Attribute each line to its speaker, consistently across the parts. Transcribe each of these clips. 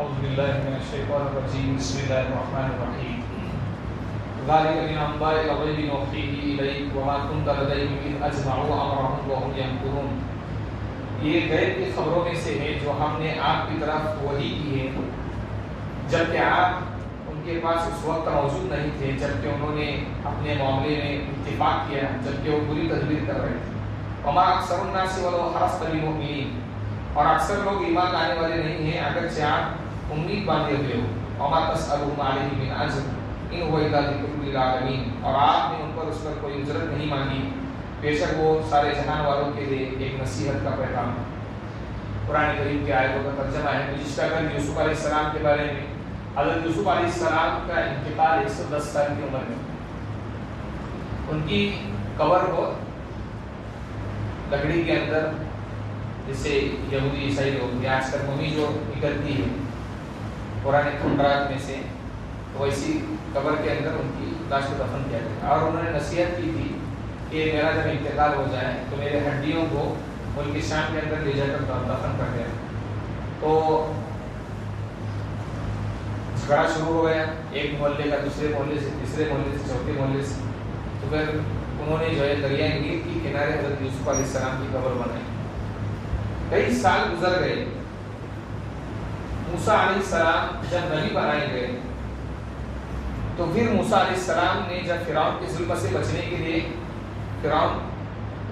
Speaker 1: أعوذ بالله من الشيطان الرجيم بسم الله الرحمن الرحيم ذلك من أنباء الغيب نوحيه إليك وما كنت لديهم إذ أجمعوا أمرهم وهم يمكرون. یہ غیب کی خبروں میں سے ہے جو ہم نے آپ کی طرف وحی کی ہے جبکہ آپ ان کے پاس اس وقت موجود نہیں تھے جبکہ انہوں نے اپنے معاملے میں اتفاق کیا جبکہ وہ بری تدبیر کر رہے تھے. وما اکثر الناس ولو حرصت بالمؤمنین، اور اکثر لوگ ایمان لانے والے نہیں ہیں اگرچہ آپ امید باندھے ہوئے ہو. وما تسألهم علیہ من اجر ان هو الا ذکر للعالمین، اور آپ نے ان پر اس پر کوئی اجرت نہیں مانگی، بے شک وہ سارے جہان والوں کے لیے ایک نصیحت کا پیغام ہے. قرآن کریم کی آیتوں کا ترجمہ ہے. گزشتہ کل یوسف علیہ السلام کے بارے میں. حضرت یوسف علیہ السلام کا انتقال 110 سال کی عمر میں. ان کی قبر کو لکڑی کے اندر، جسے یہودی عیسائی لوگ آج کل ممی جو نکلتی ہے پرانے کھنڈرات میں سے، ویسی قبر کے اندر ان کی لاش کو دفن کیا گیا. اور انہوں نے نصیحت کی تھی کہ میرا جب انتقال ہو جائے تو میرے ہڈیوں کو ملک شام کے اندر لے جا کر دفن کر دیا. تو جھگڑا شروع ہو گیا، ایک محلے کا دوسرے محلے سے، تیسرے محلے سے، چوتھے محلے سے. تو پھر انہوں نے جو ہے دریائے نیل کی کنارے حضرت یوسف علیہ السلام کی قبر بنائی. کئی سال گزر گئے. موسیٰ علیہ السلام جب نبی بنائے گئے تو پھر موسیٰ علیہ السلام نے جب فرعون کے ظلم سے بچنے کے لیے فرعون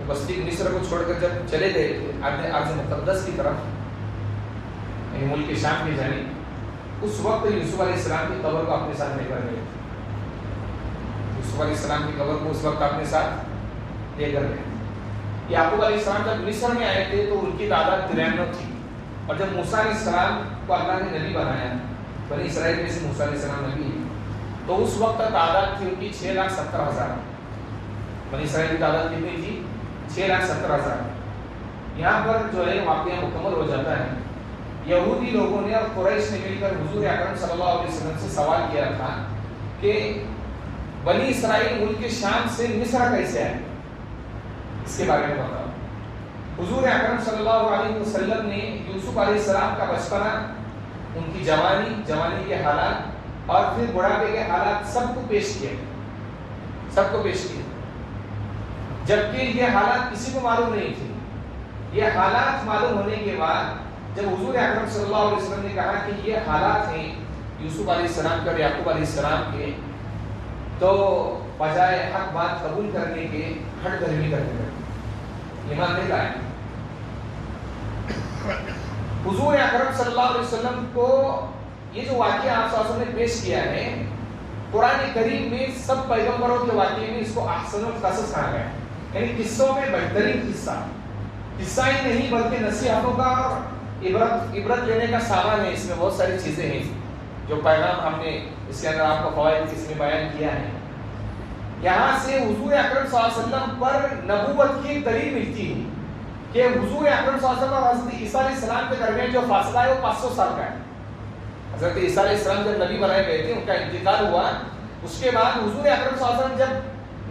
Speaker 1: بستی مصر کو چھوڑ کر جب چلے گئے ارض مقدس کی طرف، ملک شام کی جانب، اس وقت یوسف علیہ السلام کی قبر کو اپنے ساتھ لے کر گئے. یوسف علیہ السلام کی قبر کو اس وقت اپنے ساتھ لے کر گئے. یعقوب علیہ السلام جب مصر میں آئے تھے تو ان کی تعداد 93 تھی، اور جب موسیٰ علیہ السلام کو اللہ نے نبی بنایا، بنی اسرائیل میں سے موسیٰ علیہ السلام نبی ہے، تو اس وقت تعداد تھی ان کی 6,70,000. بنی اسرائیل کی تعداد کتنی تھی؟ 6,70,000. یہاں پر جو ہے واقعہ مکمل ہو جاتا ہے. یہودی لوگوں نے اور قریش نے مل کر حضور اکرم صلی اللہ علیہ وسلم سے سوال کیا تھا کہ بنی اسرائیل ملک شام سے مصر کیسے آئے، اس کے بارے میں بتاؤ. حضور اکرم صلی اللہ علیہ وسلم نے یوسف علیہ السلام کا بچپنا، ان کی جوانی کے حالات اور پھر بڑھاپے کے حالات سب کو پیش کیے. جبکہ یہ حالات کسی کو معلوم نہیں تھے. یہ حالات معلوم ہونے کے بعد جب حضور اکرم صلی اللہ علیہ وسلم نے کہا کہ یہ حالات ہیں یوسف علیہ السلام کے اور یعقوب علیہ السلام کے، تو بجائے حق بات قبول کرنے کے ہٹ دھرمی کرنے لگے، ایمان نہیں لائے. حضور اکرم صلی اللہ علیہ وسلم کو یہ جو واقعہ آپ صلی اللہ علیہ وسلم نے پیش کیا ہے، قرآن کریم میں سب پیغمبروں کے واقعے میں اس کو احسن القصص کہا گیا ہے. یعنی قصوں میں بہترین قصہ ہی نہیں بلکہ نصیحتوں کا اور عبرت لینے کا سامان ہے. اس میں بہت ساری چیزیں ہیں جو پیغام ہم نے اس کے اندر آپ کو فوائد اس میں بیان کیا ہے. یہاں سے حضور اکرم صلی اللہ علیہ وسلم پر نبوت کی ایک دلیل ملتی ہے کہ حضور اکرم صلی اللہ علیہ وسلم اور حضرت عیسیٰ علیہ السلام کے درمیان جو فاصلہ ہے وہ 500 سال کا ہے. حضرت عیسیٰ علیہ السلام جب نبی بنائے گئے تھے، ان کا انتقال ہوا، اس کے بعد حضور اکرم صلی اللہ علیہ وسلم جب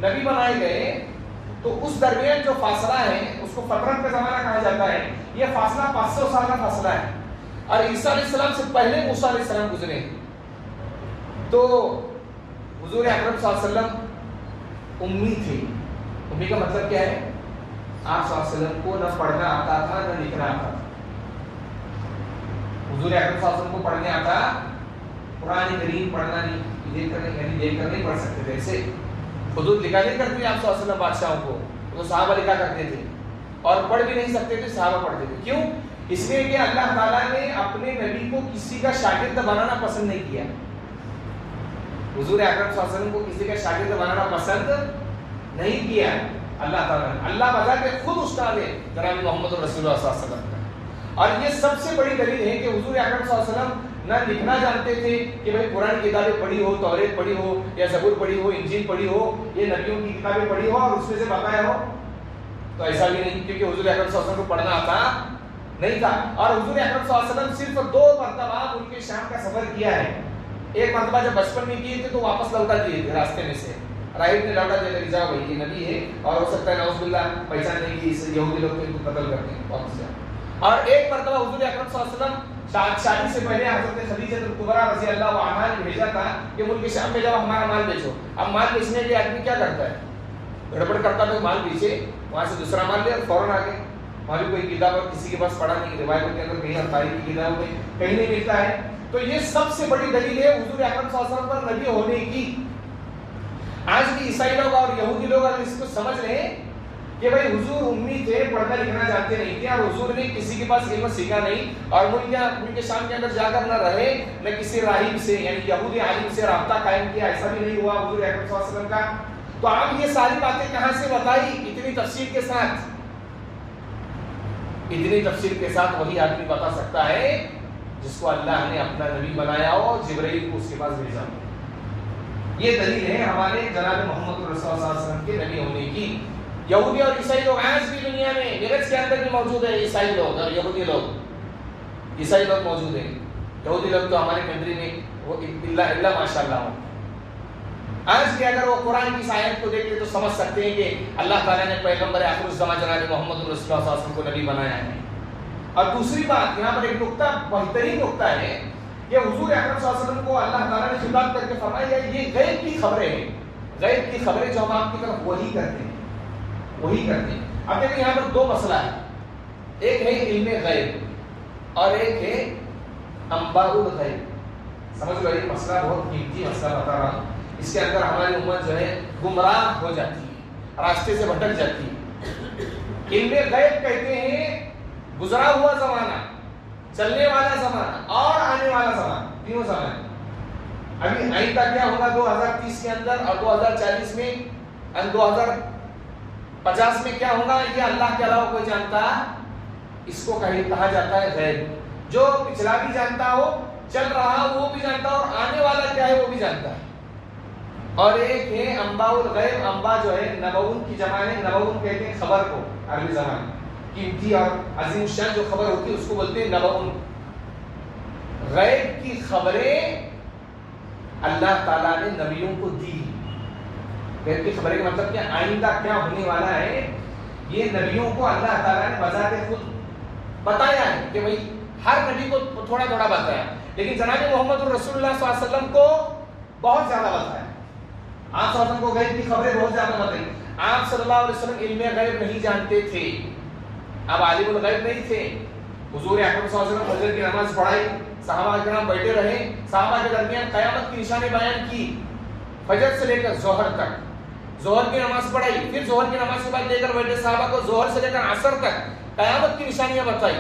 Speaker 1: نبی بنائے گئے تو اس درمیان جو فاصلہ ہے اس کو فترت کا زمانہ کہا جاتا ہے. یہ فاصلہ 500 سال کا فاصلہ ہے. اور عیسیٰ علیہ السلام سے پہلے موسیٰ علیہ السلام گزرے. تو حضور اکرم صلی اللہ علیہ وسلم امی تھے. امی کا مطلب کیا ہے؟ آپ صلی اللہ علیہ وسلم کو نہ پڑھنا آتا تھا نہ لکھنا آتا تھا. حضور اکرم صلی اللہ علیہ وسلم کو پڑھنے آتا، قرآن کریم پڑھنا نہیں، دیکھ کر نہیں پڑھ سکتے تھے. ایسے حدود لکھا نہیں کرتے آپ صلی اللہ علیہ وسلم بادشاہوں کو، تو صحابہ لکھا کرتے تھے، اور پڑھ بھی نہیں سکتے تھے، صحابہ پڑھتے تھے. کیوں؟ اس لیے کہ اللہ تعالیٰ نے اپنے نبی کو کسی کا شاگرد بنانا پسند نہیں کیا. حضور اکرم صلی اللہ علیہ وسلم کو کسی کا شاگرد بنانا پسند نہیں کیا اللہ تعالیٰ نے. اللہ بتا کے خود استاد ہے جناب محمد رسول اللہ صلی اللہ علیہ وسلم کا. اور یہ سب سے بڑی دلیل ہے کہ حضور اکرم صلی اللہ علیہ وسلم نہ لکھنا جانتے تھے کہ بھائی قرآن کی کتابیں پڑھی ہو، توریت پڑھی ہو یا زبور پڑھی ہو، انجیل پڑھی ہو، یہ نبیوں کی کتابیں پڑھی ہو اور اس میں سے بتایا ہو، تو ایسا بھی نہیں، کیونکہ حضور اکرم صلی اللہ علیہ وسلم کو پڑھنا آتا نہیں تھا. اور حضور اکرم صلی اللہ علیہ وسلم صرف 2 مرتبہ ملک شام کا سفر کیا ہے. ایک مرتبہ جب بچپن میں کیے تھے تو واپس لوٹا دیے تھے راستے میں سے، راہب نے لوٹا دیا کہ جاؤ بھائی یہ نبی ہے، اور ہو سکتا ہے نعوذ باللہ پہچان نہیں کی اس یہودی لوگ کو قتل کرتے ہیں واپس جاؤ. اور ایک مرتبہ حضور اکرم صلی اللہ علیہ وسلم شادی سے پہلے حضرت خدیجہ الکبریٰ رضی اللہ عنہا نے بھیجا تھا کہ ملک شام میں جاؤ ہمارا مال بیچو. اب مال بیچنے کے لیے آدمی کیا کرتا ہے؟ گڑبڑ کرتا ہے، مال بیچے، وہاں سے دوسرا مال لے اور فوراً آگے. وہاں بھی کوئی کتاب کسی کے پاس پڑھا نہیں، روایت کے اندر کہیں تاریخ کی کتاب میں کہیں نہیں ملتا ہے. تو یہ سب سے بڑی دلیل ہے حضور اکرم صلی اللہ علیہ وسلم پر نبی ہونے کی. آج بھی عیسائی لوگ اور یہودی لوگ اگر اس کو سمجھ لیں کہ بھائی حضور امی تھے، پڑھنا لکھنا جانتے نہیں تھے، اور حضور نے کسی کے پاس علم سیکھا نہیں، اور ملک شام کے اندر جا کر نہ رہے نہ کسی راہب سے یعنی یہودی عالم سے رابطہ قائم کیا، ایسا بھی نہیں ہوا حضور اکرم صلی اللہ علیہ وسلم کا. تو آپ یہ ساری باتیں کہاں سے بتائی اتنی تفصیل کے ساتھ؟ اتنی تفصیل کے ساتھ وہی آدمی بتا سکتا ہے جس کو اللہ نے اپنا نبی بنایا ہو، جبرائیل کو اس کے پاس بھیجا. یہ دلیل ہے ہمارے جناب محمد رسول اللہ صلی اللہ علیہ وسلم کے نبی ہونے کی. یہودی اور عیسائی لوگ آج بھی دنیا میں میرج کے اندر بھی موجود ہے، عیسائی لوگ اور یہودی لوگ. عیسائی لوگ موجود ہیں، یہودی لوگ تو ہمارے کنٹری میں وہ اللہ ماشاء اللہ. آج بھی اگر وہ قرآن کی آیت کو دیکھتے تو سمجھ سکتے ہیں کہ اللہ تعالیٰ نے پیغمبر آخر الزمان جناب محمد رسول اللہ صلی اللہ علیہ وسلم کو نبی بنایا ہے. اور دوسری بات یہاں پر ایک نقطہ، بہترین نقطہ ہے کہ حضور اکرم صلی اللہ علیہ وسلم کو اللہ تعالیٰ نے خطاب کر کے فرمایا یہ غیب کی خبریں ہیں، غیب کی خبریں جو ہم آپ کی طرف وہی کرتے ہیں، وہی کرتے ہیں. اب دیکھیں یہاں پر دو مسئلہ ہے، ایک ہے علم غیب اور ایک ہے انباء الغیب. سمجھ لو یہ مسئلہ بہت قیمتی مسئلہ بتا رہا ہوں. اس کے اندر ہماری امت جو ہے گمراہ ہو جاتی ہے، راستے سے بھٹک جاتی ہے. علم غیب کہتے ہیں گزرا ہوا زمانہ، چلنے والا زمانہ اور آنے والا زمانہ، تینوں زمانے. ابھی آئندہ کیا ہوگا 2030 کے اندر اور 2040 میں اور 2050 میں کیا ہوگا یہ اللہ کے علاوہ کوئی جانتا. اس کو کہا جاتا ہے غیب. جو پچھلا بھی جانتا ہو، چل رہا وہ بھی جانتا ہو، اور آنے والا کیا ہے وہ بھی جانتا ہے. اور ایک ہے انباء الغیب. انباء جو ہے نبؤن کی جمع ہے، نبؤن کہتے ہیں خبر کو عربی زبان میں. قیمتی اور عظیم الشان جو خبر ہوتی ہے اس کو بولتے ہیں نبؤن. غیب کی خبریں اللہ تعالیٰ نے نبیوں کو دی. غیب کی خبریں کا مطلب کیا؟ آئندہ کیا ہونے والا ہے یہ نبیوں کو اللہ تعالیٰ نے بذات خود بتایا ہے کہ بھائی ہر نبی کو تھوڑا تھوڑا بتایا، لیکن جناب محمد رسول اللہ صلی اللہ علیہ وسلم کو بہت زیادہ بتایا. آپ صلی اللہ علیہ وسلم کو غیب کی خبریں بہت زیادہ بتائی. آپ صلی اللہ علیہ وسلم علم غیب نہیں جانتے تھے، اب عالم الغیب نہیں تھے. حضور اکرم صلی اللہ علیہ وسلم فجر کی نماز پڑھائی، صحابہ کرام بیٹھے رہے، صحابہ کے درمیان قیامت کی نشانی بیان کی، فجر سے لے کر ظہر تک. ظہر کی نماز پڑھائی، پھر ظہر کی نماز کے بعد لے کر بیٹھے صحابہ کو ظہر سے لے کر عصر تک قیامت کی نشانیاں بتائی.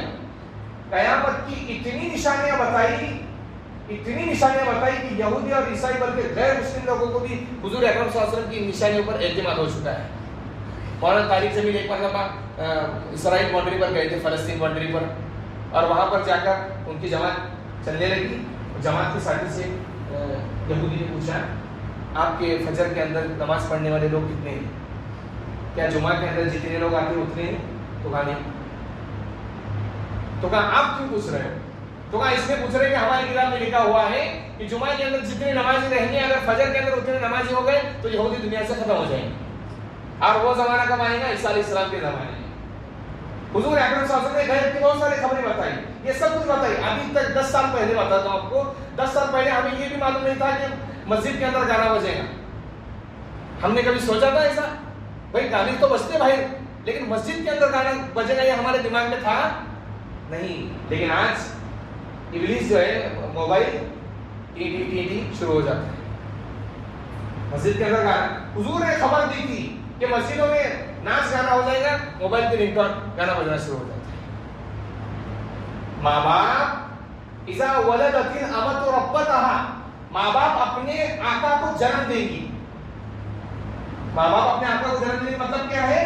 Speaker 1: قیامت کی اتنی نشانیاں بتائی کہ یہودی اور عیسائی بلکہ غیر مسلم لوگوں کو بھی حضور اکرم صلی اللہ علیہ وسلم کی نشانیوں پر اعتماد ہو چکا ہے. مولانا طارق زمین ایک مرتبہ اسرائیل باؤنڈری پر گئے تھے، فلسطین باؤنڈری پر، اور وہاں پر جا کر ان کی جماعت چلنے لگی. جماعت کے ساتھی سے یہودی نے پوچھا آپ کے فجر کے اندر نماز پڑھنے والے لوگ کتنے ہیں؟ کیا جمعہ کے اندر جتنے لوگ آتے ہیں اتنے ہیں؟ تو کہا نہیں. تو کہا آپ کیوں پوچھ رہے ہو؟ تو کہا اس لیے پوچھ رہے ہیں کہ ہماری کتاب میں لکھا ہوا ہے کہ جمعہ کے اندر جتنے نمازی رہیں گے اگر فجر کے اندر اتنے نمازی ہو گئے تو یہودی دنیا سے ختم ہو جائیں گے. اور وہ زمانہ کب آئے گا؟ عیسیٰ علیہ السلام کے زمانے میں. حضور اکرم صلی اللہ علیہ وسلم نے غیب کی بہت ساری خبریں بتائی، یہ سب کچھ بتائی. ابھی تک 10 سال پہلے بتاتا ہوں آپ کو، 10 سال پہلے ہمیں یہ بھی معلوم نہیں تھا کہ مسجد کے اندر گانا بجے گا. ہم نے کبھی سوچا تھا ایسا؟ بھائی گانے تو بجتے باہر، لیکن مسجد کے اندر گانا بجے گا یہ ہمارے دماغ میں تھا نہیں. لیکن آج ابلیس جو ہے موبائل ٹی شروع ہو جاتا ہے مسجد کے اندر گانا. حضور نے خبر دی تھی کہ مسجدوں میں ناچ گانا ہو جائے گا، موبائل کے رنگ ٹون گانا بجنا شروع ہو جاتا ہے. ماں باپ اذا ولدت الامۃ ربتها، ماں باپ اپنے آقا کو جنم دیں گی. ماں باپ اپنے آقا کو جنم دیں گی مطلب کیا ہے؟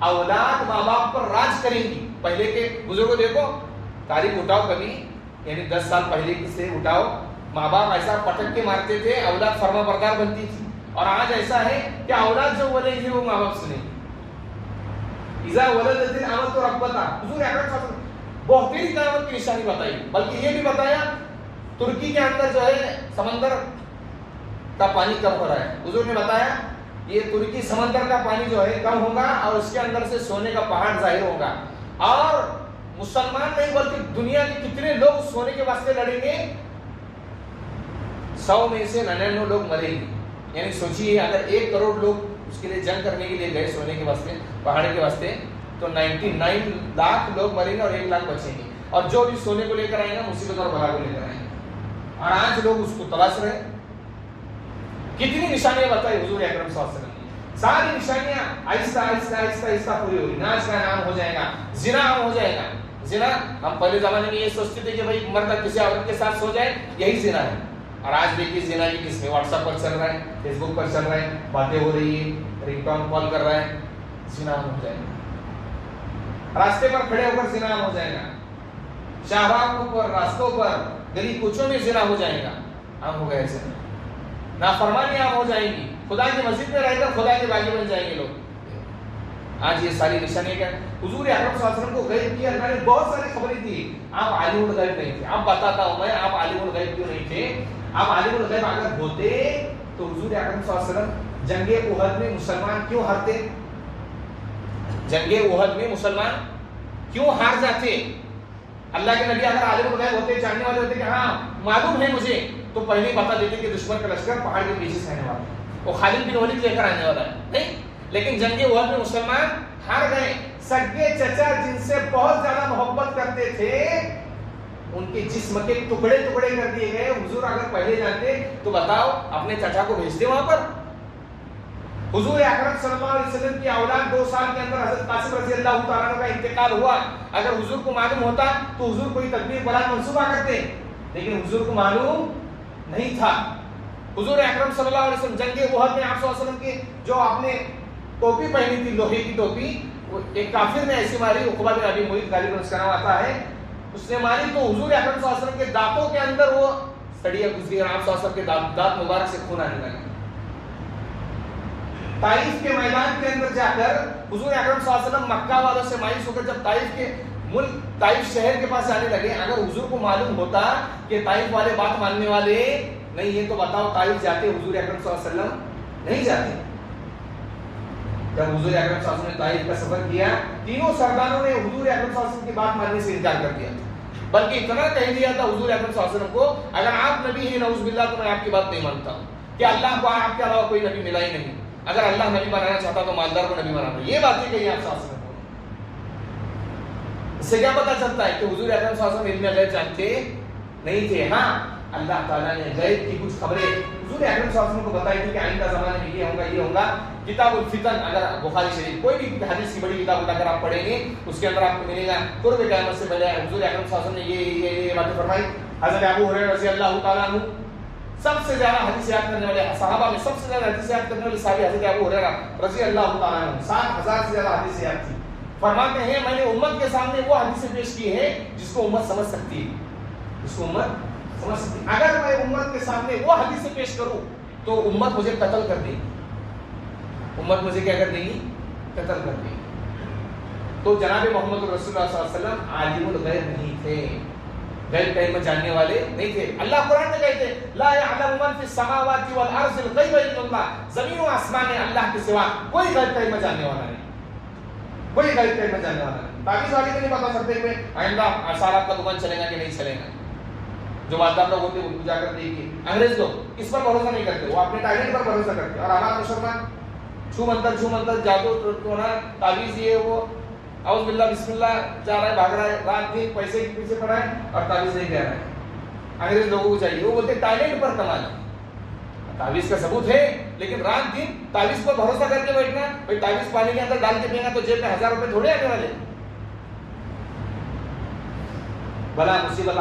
Speaker 1: اولاد ماں باپ پر راج کریں گی. پہلے کے بزرگوں دیکھو، تاریخ اٹھاؤ کبھی، یعنی 10 سال پہلے سے اٹھاؤ، ماں باپ ایسا پٹک کے مارتے تھے، اولاد فرما بردار بنتی تھی. اور آج ایسا ہے کہ اولاد جو بولے گی وہ ماں باپ سنیں گے. اذا ولدت الامۃ ربتها، حضور اکرم صلی اللہ علیہ وسلم بہترین قیامت کی نشانی بتائی. بلکہ یہ بھی بتایا ترکی کے اندر جو ہے سمندر کا پانی کم ہو رہا ہے. حضور نے بتایا یہ ترکی سمندر کا پانی جو ہے کم ہوگا اور اس کے اندر سے سونے کا پہاڑ ظاہر ہوگا. اور مسلمان نہیں بلکہ دنیا کے کتنے لوگ اس سونے کے واسطے لڑیں گے؟ 100 میں سے 99 لوگ مریں گے. یعنی سوچیے اگر 1 کروڑ لوگ اس کے لیے جنگ کرنے کے لیے گئے سونے کے واسطے، پہاڑ کے واسطے، تو 99 لاکھ لوگ مریں گے اور 1 لاکھ بچیں گے. اور جو بھی سونے کو لے کر آئیں گے مصیبت اور بلا کو لے کر آئیں گے. اور آج لوگ اس کو تلاش رہے. کتنی نشانیاں بتائی حضور اکرم صلی اللہ علیہ وسلم نے، ساری نشانیاں آہستہ آہستہ آہستہ آہستہ پوری ہوگی. ناچ کا نام ہو جائے گا، زنا عام ہو جائے گا. زنا ہم پہلے زمانے میں یہ سوچتے تھے کہ بھائی مرد کسی عورت کے ساتھ سو جائے یہی زنا ہے. اور آج دیکھیے زنا کی کس میں واٹس ایپ پر چل رہا ہے، فیس بک پر چل رہا ہے، باتیں ہو رہی ہے، رنگ ٹون کال کر رہا ہے. زنا عام ہو جائے گا. راستے پر کھڑے ہو کر زنا عام ہو جائے گا. شاہراہوں پر، راستوں پر، گلی کوچوں میں زنا ہو جائے گا. عام ہو گیا ایسے. نافرمانی عام ہو جائے گی. خدا کی مسجد میں رہ کر خدا کے باغی بن جائیں گے لوگ. آج یہ ساری نشانیاں کیا؟ حضور اکرم صلی اللہ علیہ وسلم کو غیب کی اللہ نے بہت ساری خبریں دی. آپ عالم الغیب نہیں تھے. آپ بتاتا ہوں میں، آپ عالم الغیب کیوں نہیں تھے؟ آپ عالم الغیب اگر ہوتے تو حضور اکرم صلی اللہ علیہ وسلم جنگ احد میں مسلمان کیوں ہارتے؟ جنگ احد میں مسلمان کیوں ہار جاتے؟ اللہ کے نبی اگر عالم الغیب ہوتے، جاننے والے ہوتے کہ ہاں معلوم ہے مجھے، تو پہلے ہی بتا دیتے کہ دشمن کا لشکر پہاڑ کے پیچھے سے آنے والا ہے، وہ خالد بن ولید لے کر آنے والا ہے. نہیں، لیکن جنگ احد میں مسلمان ہار گئے. سگے چچا جن سے بہت زیادہ محبت کرتے تھے ان کے جسم کے ٹکڑے ٹکڑے کر دیے گئے. حضور اگر پہلے جانتے تو بتاؤ اپنے چچا کو بھیجتے وہاں پر. حضور اکرم صلی اللہ علیہ وسلم کی اولاد 2 سال کے اندر حضرت قاسم رضی اللہ تعالیٰ عنہ کا انتقال ہوا. اگر حضور کو معلوم ہوتا تو حضور کوئی تدبیر بلند منصوبہ کرتے، لیکن حضور کو معلوم نہیں تھا. حضور اکرم صلی اللہ علیہ وسلم جنگ احد میں آپ صلی اللہ علیہ وسلم کی جو آپ نے ٹوپی پہنی تھی، لوہے کی ٹوپی، ایک کافر نے ایسی ماری، عقبہ بن ابی معیط غالباً اس کا نام آتا ہے، اس نے ماری تو حضور اکرم صلی اللہ علیہ وسلم کے دانتوں کے اندر وہ سڑیاں گزری اور آپ صلی اللہ علیہ وسلم کے دانت مبارک سے خون آنے لگا. طائف کے میدان کے اندر جا کر حضور اکرم صلی اللہ علیہ وسلم مکہ والوں سے مایوس ہو کر جب طائف کے ملک طائف شہر کے پاس جانے لگے، اگر حضور کو معلوم ہوتا کہ طائف والے بات ماننے والے نہیں ہیں تو بتاؤ طائف جاتے حضور اکرم صلی اللہ علیہ وسلم؟ نہیں جاتے. جب حضور اکرم صلی اللہ علیہ وسلم نے طائف کا سفر کیا، تینوں سرداروں نے حضور اکرم صلی اللہ علیہ وسلم کی بات ماننے سے انکار کر دیا، بلکہ اتنا کہہ دیا تھا حضور اکرم صلی اللہ علیہ وسلم کو اگر آپ نبی ہیں نعوذ باللہ تو میں آپ کی بات نہیں مانتا ہوں، کہ اللہ کو آپ کے علاوہ کوئی نبی ملا ہی نہیں. اگر اللہ نبی بنانا چاہتا تو مالدار کو نبی بنانا. یہ باتیں کہی آپ صلی اللہ علیہ وسلم کو. اس سے کیا پتا چلتا ہے کہ حضور اکرم صلی اللہ علیہ وسلم علم غیب جانتے نہیں تھے. ہاں اللہ تعالیٰ نے غیب کی کچھ خبریں حضور اکرم صلی اللہ علیہ وسلم کو بتائی تھی کہ آئندہ زمانے میں یہ ہوگا یہ ہوگا. کتاب الفتن اگر بخاری شریف کوئی بھی حدیث کی بڑی کتاب اگر آپ پڑھیں گے اس کے اندر آپ کو ملے گا قرب قیامت سے پہلے حضور اکرم صلی اللہ علیہ وسلم نے یہ باتیں فرمائی. حضرت ابو ہریرہ رضی اللہ تعالیٰ عنہ سب سے زیادہ حدیث یاد کرنے والے صحابہ میں سب سے زیادہ حدیث یاد کرنے والے صحابی حضرت ابو ہریرہ رضی اللہ تعالیٰ عنہ 60,000 سے زیادہ حدیث یاد تھی. فرماتے ہیں میں نے امت کے سامنے وہ حدیثیں پیش کی ہیں جس کو امت سمجھ سکتی ہے، جس کو امت سمجھ سکتی. اگر میں امت کے سامنے وہ حدیثیں پیش کروں تو امت مجھے قتل کر دے گی. امت مجھے کیا کر دے گی؟ قتل کر دے گی. تو جناب محمد رسول اللہ صلی اللہ علیہ وسلم عالم الغیب نہیں تھے، غیب کا علم جاننے والے نہیں تھے. اللہ قرآن میں کہتے ہیں لا يعلم من في السماوات والارض الغیب الا اللہ. زمین و آسمان میں اللہ کے سوا کوئی غیب کا علم جاننے والا نہیں، کوئی غیب کا علم جاننے والا نہیں. تعویذ والے کو نہیں بتا سکتے کہ آئندہ سال آپ کا دکان چلے گا کہ نہیں چلے گا. جو مالدار لوگ ہوتے ہیں ان کو جا کر دیکھیے. انگریز لوگ اس پر بھروسہ نہیں کرتے، وہ اپنے ٹیلنٹ پر بھروسہ کرتے ہیں. اور ہمارا مسلمان چھو منتر جادو ٹونا تعویذ یہ وہ اعوذ باللہ بسم اللہ جا رہا ہے، بھاگ رہا ہے، رات دن پیسے کے پیچھے پڑا ہے اور تعویذ نہیں دے رہا ہے. انگریز لوگوں کو چاہیے، وہ بولتے ٹیلنٹ پر کمانا. تعویذ کا ثبوت ہے لیکن رات دن تعویذ پر بھروسہ کر کے بیٹھنا. بھائی تعویذ پانی کے اندر ڈال کے پینا تو جیب میں 1000 روپے تھوڑے آنے والے. بلا مصیبت